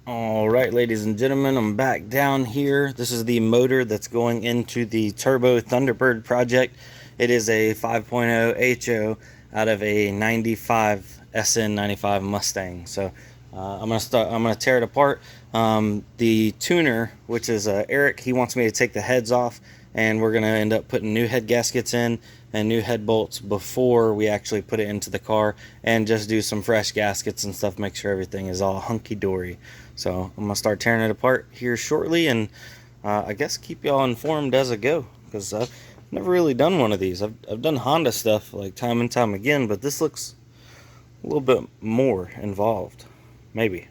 All right, ladies and gentlemen, I'm back down here. This is the motor that's going into the Turbo Thunderbird project. It is a 5.0 HO out of a 95 SN95 Mustang. So I'm gonna tear it apart. The tuner, which is Eric, he wants me to take the heads off, and we're gonna end up putting new head gaskets in and new head bolts before we actually put it into the car, and just do some fresh gaskets and stuff, make sure everything is all hunky-dory. So I'm gonna start tearing it apart here shortly, and I guess keep y'all informed as I go, because I've never really done one of these. I've done Honda stuff like time and time again, but this looks a little bit more involved, maybe.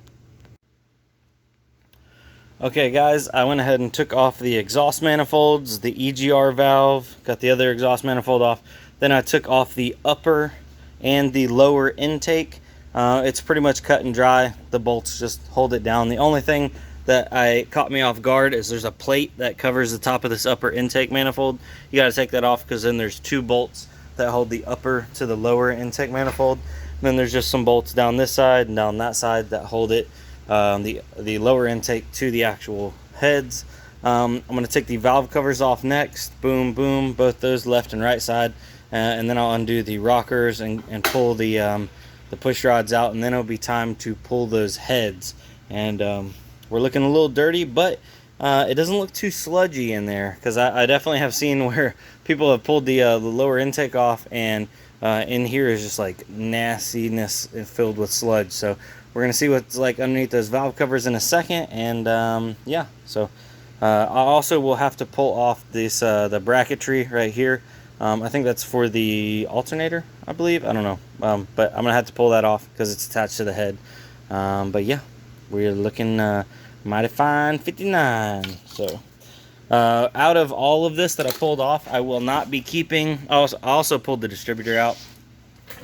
Okay guys, I went ahead and took off the exhaust manifolds, the EGR valve, got the other exhaust manifold off. Then I took off the upper and the lower intake. It's pretty much cut and dry. The bolts just hold it down. The only thing that caught me off guard is there's a plate that covers the top of this upper intake manifold. You got to take that off because then there's two bolts that hold the upper to the lower intake manifold. And then there's just some bolts down this side and down that side that hold it, the lower intake to the actual heads. I'm going to take the valve covers off next. Boom, boom, both those left and right side. And then I'll undo the rockers and pull the push rods out, and then it'll be time to pull those heads. And we're looking a little dirty, but it doesn't look too sludgy in there, because I definitely have seen where people have pulled the lower intake off, and in here is just like nastiness filled with sludge. So we're gonna see what's like underneath those valve covers in a second, and yeah. So I also will have to pull off this the bracketry right here. I think that's for the alternator, I believe. I don't know, but I'm gonna have to pull that off because it's attached to the head. But yeah, we're looking mighty fine 59. So out of all of this that I pulled off, I will not be keeping. I also pulled the distributor out,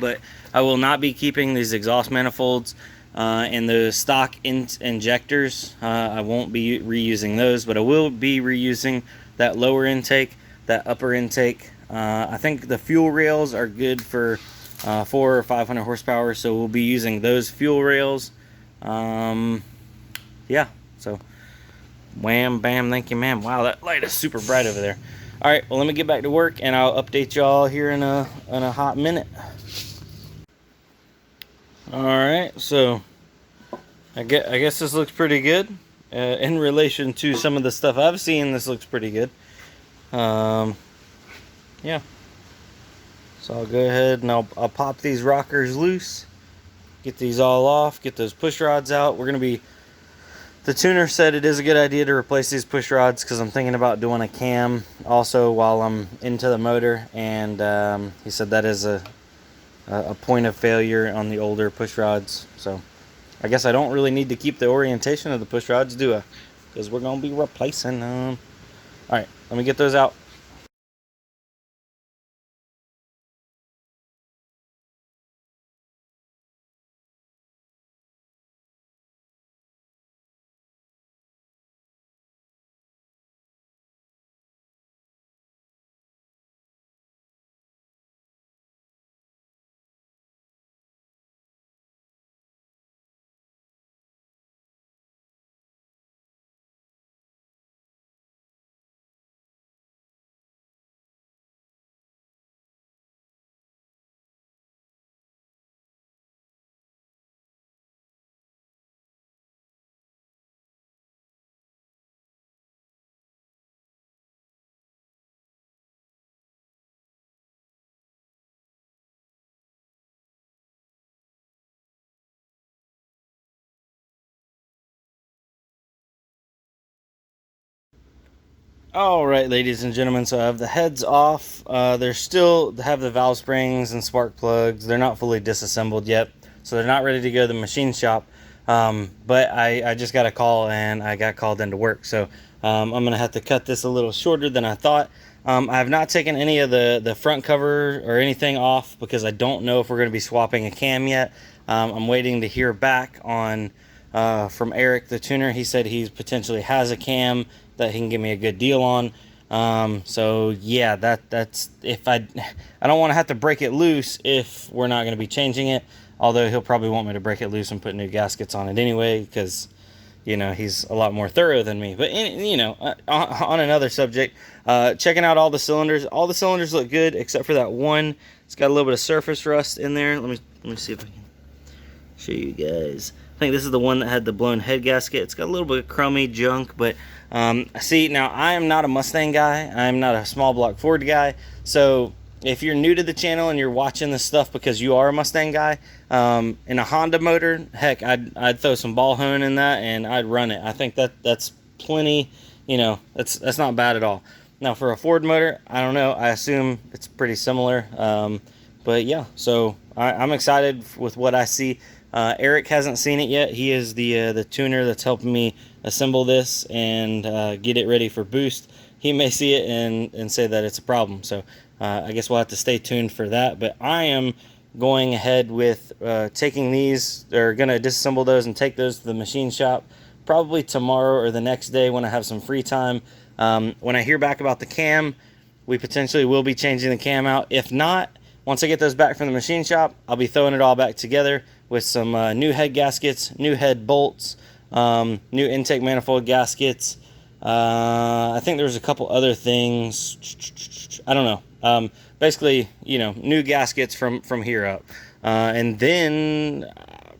but I will not be keeping these exhaust manifolds and the stock injectors. I won't be reusing those, but I will be reusing that lower intake, that upper intake. I think the fuel rails are good for 400 or 500 horsepower, so we'll be using those fuel rails. Yeah, so wham, bam, thank you, ma'am. Wow, that light is super bright over there. All right, well, let me get back to work, and I'll update y'all here in a hot minute. All right, so I guess this looks pretty good. In relation to some of the stuff I've seen, this looks pretty good. Yeah. So I'll go ahead and I'll pop these rockers loose, get these all off, get those push rods out. The tuner said it is a good idea to replace these push rods because I'm thinking about doing a cam also while I'm into the motor, and he said that is a point of failure on the older push rods. So I guess I don't really need to keep the orientation of the push rods, do I? Because we're going to be replacing them. All right, let me get those out. All right, ladies and gentlemen, so I have the heads off. They're still have the valve springs and spark plugs. They're not fully disassembled yet, so they're not ready to go to the machine shop. But I just got a call, and I got called into work. So I'm going to have to cut this a little shorter than I thought. I have not taken any of the front cover or anything off because I don't know if we're going to be swapping a cam yet. I'm waiting to hear back on from Eric, the tuner. He said he potentially has a cam that he can give me a good deal on. So yeah, that's if I don't want to have to break it loose if we're not going to be changing it. Although he'll probably want me to break it loose and put new gaskets on it anyway, because you know, he's a lot more thorough than me. But you know, on another subject, checking out all the cylinders. All the cylinders look good except for that one. It's got a little bit of surface rust in there. Let me see if I can show you guys. I think this is the one that had the blown head gasket. It's got a little bit of crummy junk, but see, now I am not a Mustang guy. I'm not a small block Ford guy. So if you're new to the channel and you're watching this stuff because you are a Mustang guy, in a Honda motor, heck, I'd throw some ball hone in that and I'd run it. I think that's plenty. You know, that's not bad at all. Now for a Ford motor, I don't know. I assume it's pretty similar. But yeah, so I'm excited with what I see. Eric hasn't seen it yet. He is the tuner that's helping me assemble this and get it ready for boost. He may see it and say that it's a problem. So I guess we'll have to stay tuned for that. But I am going ahead with taking these, or going to disassemble those and take those to the machine shop probably tomorrow or the next day when I have some free time. When I hear back about the cam, we potentially will be changing the cam out. If not, once I get those back from the machine shop, I'll be throwing it all back together with some new head gaskets, new head bolts, new intake manifold gaskets. I think there's a couple other things. I don't know. Basically, you know, new gaskets from here up. And then,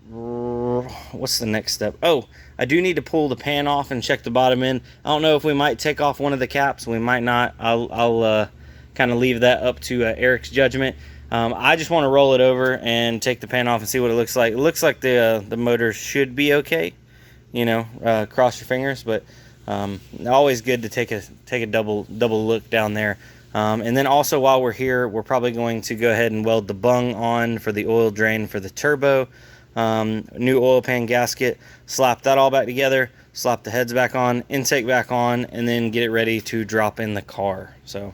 what's the next step? Oh, I do need to pull the pan off and check the bottom end. I don't know if we might take off one of the caps. We might not. I'll kind of leave that up to Eric's judgment. I just want to roll it over and take the pan off and see what it looks like. It looks like the motor should be okay. You know, cross your fingers, but always good to take a double look down there. And then also while we're here, we're probably going to go ahead and weld the bung on for the oil drain for the turbo. New oil pan gasket, slap that all back together, slap the heads back on, intake back on, and then get it ready to drop in the car. So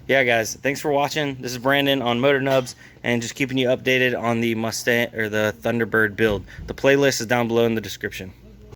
yeah, guys, thanks for watching. This is Brandon on Motor Nubs, and just keeping you updated on the Mustang or the Thunderbird build. The playlist is down below in the description.